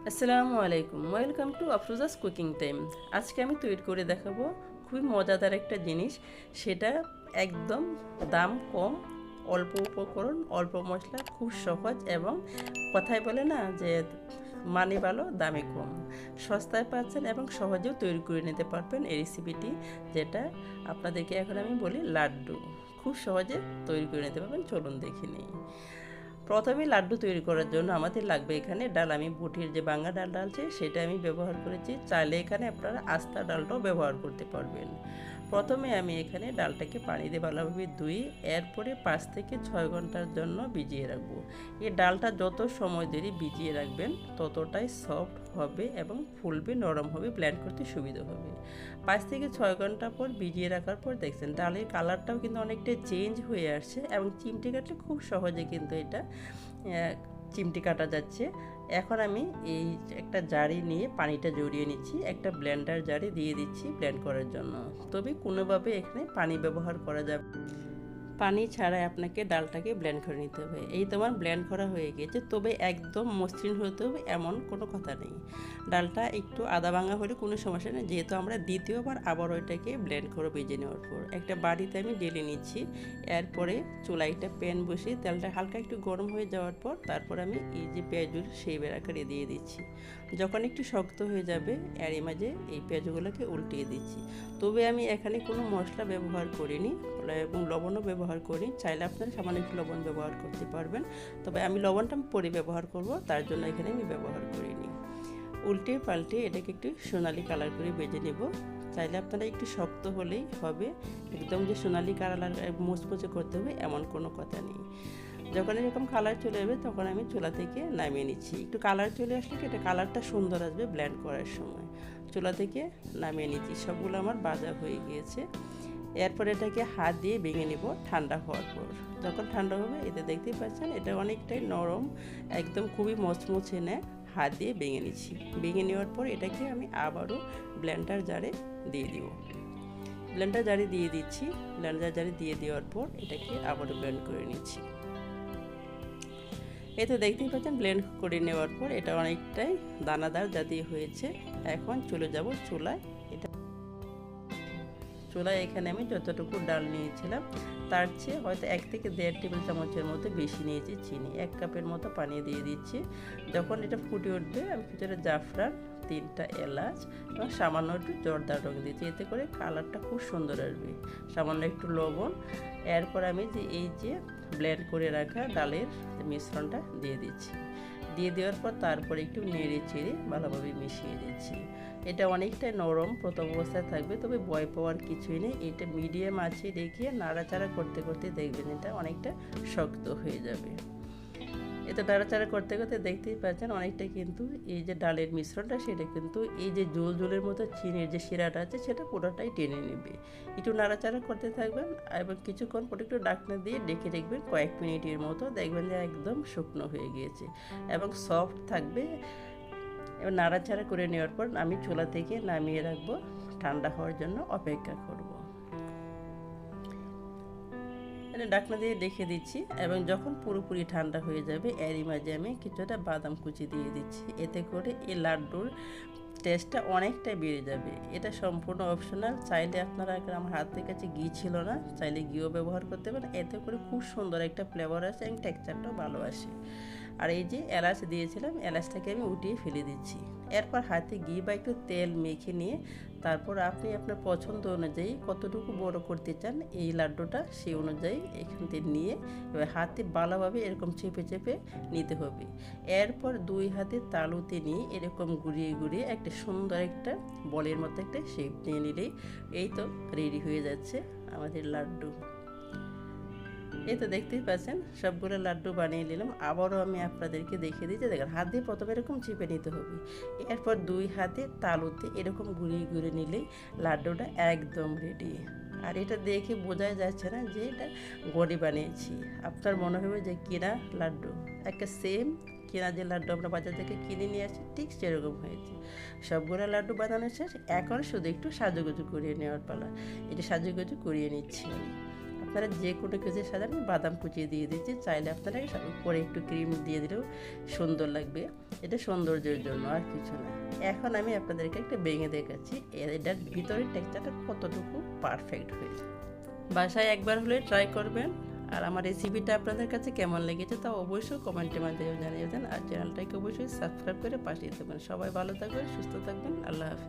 আসসালামু আলাইকুম, welcome to আফরোজাস cooking time. আজকে আমি তৈরি করে দেখাবো খুবই মজাদার একটা জিনিস। সেটা একদম দাম কম, অল্প উপকরণ, অল্প মশলা, খুব সহজ এবং কথায় বলে না যে মানে ভালো দামে কম। সস্তায় পাচ্ছেন এবং সহজেও তৈরি করে নিতে পারবেন এই রেসিপিটি, যেটা আপনাদেরকে এখন আমি বলি লাড্ডু। খুব সহজে তৈরি করে নিতে পারবেন, চলুন দেখে নিই। প্রথমে লাড্ডু তৈরি করার জন্য আমাদের লাগবে এখানে ডাল। আমি বুটির যে বাঙ্গা ডালটা আছে সেটা আমি ব্যবহার করেছি। চাইলে এখানে আপনারা আস্তা ডালটাও ব্যবহার করতে পারবেন। প্রথমে আমি এখানে ডালটাকে পানি দিয়ে ভালোভাবে ধুই, এরপরে 5 থেকে 6 ঘন্টার জন্য ভিজিয়ে রাখবো। এই ডালটা যত সময় ধরে ভিজিয়ে রাখবেন ততটাই সফট হবে এবং ফুলবে, নরম হবে, ব্লেন্ড করতে সুবিধা হবে। 5 থেকে 6 ঘন্টা পর ভিজিয়ে রাখার পর দেখছেন ডালের কালারটাও কিন্তু অনেকটা চেঞ্জ হয়ে আসছে এবং চিমটি কাটলে খুব সহজে কিন্তু এটা চিমটি কাটা যাচ্ছে। এখন আমি এই একটা জারি নিয়ে পানিটা জড়িয়ে নিচ্ছি, একটা ব্লেন্ডার জারি দিয়ে দিচ্ছি ব্লেন্ড করার জন্য। তবে কোনোভাবে এখানে পানি ব্যবহার করা যাবে, পানি ছাড়াই আপনাকে ডালটাকে ব্লেন্ড করে নিতে হবে। এই তোমার ব্লেন্ড করা হয়ে গেছে, তবে একদম মসৃণ হতে হবে এমন কোনো কথা নেই। ডালটা একটু আদা ভাঙা হলে কোনো সমস্যা নেই, যেহেতু আমরা দ্বিতীয়বার আবার ওইটাকে ব্লেন্ড করে ভেজে নেওয়ার পর একটা বাড়িতে আমি ঢেলে নিচ্ছি। এরপরে চুলায় একটা প্যান বসিয়ে তেলটা হালকা একটু গরম হয়ে যাওয়ার পর তারপর আমি এই যে পেঁয়াজুর সেই আকারে দিয়ে দিচ্ছি। যখন একটু শক্ত হয়ে যাবে এর মাঝে এই পেঁয়াজগুলোকে উল্টিয়ে দিচ্ছি। তবে আমি এখানে কোনো মশলা ব্যবহার করিনি এবং লবণও ব্যবহার করি। চাইলে আপনারা সামান্য একটু লবণ ব্যবহার করতে পারবেন, তবে আমি লবণটা পরে ব্যবহার করব, তার জন্য এখানে আমি ব্যবহার করিনি। উল্টে পাল্টে এটাকে একটু সোনালি কালার করে ভেজে নেব। চাইলে আপনারা একটু শক্ত হলেই হবে, একদম যে সোনালি কালার মুচমুচে করতে হবে এমন কোনো কথা নেই। যখন এরকম কালার চলে যাবে তখন আমি চুলা থেকে নামিয়ে নিচ্ছি। একটু কালার চলে আসলে কি এটা কালারটা সুন্দর আসবে ব্লেন্ড করার সময়। চুলা থেকে নামিয়ে নিচ্ছি, সবগুলো আমার ভাজা হয়ে গিয়েছে। এরপর এটাকে হাত দিয়ে ভেঙে নেব ঠান্ডা হওয়ার পর। যখন ঠান্ডা হবে এতে দেখতেই পাচ্ছেন এটা অনেকটাই নরম, একদম খুবই মচমচে নেয়। হাত দিয়ে ভেঙে নিচ্ছি। ভেঙে নেওয়ার পর এটাকে আমি আবারও ব্লেন্ডার জারে দিয়ে দিব। ব্লেন্ডার জারে দিয়ে দিচ্ছি। ব্লেন্ডার জারে দিয়ে দেওয়ার পর এটাকে আবারও ব্লেন্ড করে নিচ্ছি। এই তো দেখতেই পাচ্ছেন ব্লেন্ড করে নেওয়ার পর এটা অনেকটাই দানাদার জাতীয় হয়েছে। এখন চলে যাব চুলায়। চুলায় এখানে আমি যতটুকু ডাল নিয়েছিলাম তার চেয়ে হয়তো 1 থেকে 1.5 টেবিল চামচের মতো বেশি নিয়েছি চিনি। 1 কাপের মতো পানি দিয়ে দিচ্ছি। যখন এটা ফুটে উঠবে আমি ভিতরে জাফরান, 3টা এলাচ এবং সামান্য একটু জর্দা রং দিয়েছি, এতে করে কালারটা খুব সুন্দর আসবে। সামান্য একটু লবণ। এরপর আমি এই যে ব্লেন্ড করে রাখা ডালের মিশ্রণটা দিয়ে দিচ্ছি। দিয়ে দেওয়ার পর তারপরে একটু নেড়ে চেড়ে ভালোভাবে মিশিয়ে দিচ্ছি। এটা অনেকটাই নরম প্রথম অবস্থায় থাকবে, তবে ভয় পাওয়ার কিছুই নেই। এটা মিডিয়াম আঁচে রেখে নাড়াচাড়া করতে করতে দেখবেন এটা অনেকটা শক্ত হয়ে যাবে। এটা নাড়াচাড়া করতে করতে দেখতেই পাচ্ছেন অনেকটা কিন্তু এই যে ডালের মিশ্রণটা সেটা কিন্তু এই যে জোল জোলের মতো চিনির যে শিরাটা আছে সেটা পুরোটাই টেনে নেবে। একটু নাড়াচাড়া করতে থাকবেন এবং কিছুক্ষণ পর একটু ঢাকনা দিয়ে ডেকে রাখবেন কয়েক মিনিটের মতো, দেখবেন যে একদম শুকনো হয়ে গিয়েছে এবং সফট থাকবে। এবার নাড়াচাড়া করে নেওয়ার পর আমি চুলা থেকে নামিয়ে রাখবো, ঠান্ডা হওয়ার জন্য অপেক্ষা করব। ঢাকনা দিয়ে দেখে দিচ্ছি এবং যখন পুরোপুরি ঠান্ডা হয়ে যাবে এরই মাঝে আমি কিছুটা বাদাম কুচি দিয়ে দিচ্ছি। এতে করে এই লাড্ডুর টেস্টটা অনেকটাই বেড়ে যাবে। এটা সম্পূর্ণ অপশনাল, চাইলে আপনারা, আমার হাতের কাছে ঘি ছিল না, চাইলে ঘিও ব্যবহার করতে পারেন। এতে করে খুব সুন্দর একটা ফ্লেভার আসে এবং টেক্সচারটাও ভালো আসে। আর এই যে এলাচ দিয়েছিলাম, এলাচটাকে আমি উঠিয়ে ফেলে দিচ্ছি। এরপর হাতে ঘি বা একটু তেল মেখে নিয়ে তারপর আপনি আপনার পছন্দ অনুযায়ী কতটুকু বড় করতে চান এই লাড্ডুটা সেই অনুযায়ী এখান থেকে নিয়ে এবার হাতে ভালোভাবে এরকম চেপে চেপে নিতে হবে। এরপর 2 হাতে তালুতে নিয়ে এরকম ঘুরিয়ে ঘুরিয়ে একটা সুন্দর একটা বলের মতো একটা শেপ নিয়ে নিলেই এই তো রেডি হয়ে যাচ্ছে আমাদের লাড্ডু। এই তো দেখতেই পাচ্ছেন সবগুলো লাড্ডু বানিয়ে নিলাম। আবারও আমি আপনাদেরকে দেখিয়ে দিই যে দেখেন হাত দিয়ে প্রথমে এরকম চেপে নিতে হবে, এরপর 2 হাতে তালুতে এরকম ঘুরিয়ে ঘুরে নিলেই লাড্ডুটা একদম রেডি। আর এটা দেখে বোঝাই যাচ্ছে না যে এটা ঘরে বানিয়েছি, আপনার মনে হবে যে কিনা লাড্ডু, একটা সেম কিনা যে লাড্ডু আমরা বাজার থেকে কিনে নিয়ে আসি ঠিক সেরকম হয়েছে। সবগুলো লাড্ডু বানানো শেষ, এখন শুধু একটু সাজুগুজু করিয়ে নেওয়ার পালা। এটা সাজুগুজু করিয়ে নিচ্ছি আমি। আপনারা যে কোনো কিছুর সাথে আমি বাদাম কুচিয়ে দিয়ে দিচ্ছি, চাইলে আপনারা উপরে একটু ক্রিম দিয়ে দিলেও সুন্দর লাগবে। এটা সৌন্দর্যের জন্য, আর কিছু না। এখন আমি আপনাদেরকে একটা ভেঙে দেখাচ্ছি এটার ভিতরের টেক্সচারটা কতটুকু পারফেক্ট হয়েছে। বাসায় একবার হলে ট্রাই করবেন। আর আমার রেসিপিটা আপনাদের কাছে কেমন লেগেছে তা অবশ্যই কমেন্টের মাধ্যমে জানিয়ে দেন। আর চ্যানেলটাকে অবশ্যই সাবস্ক্রাইব করে পাঠিয়ে দেবেন। সবাই ভালো থাকবেন, সুস্থ থাকবেন। আল্লাহ হাফিজ।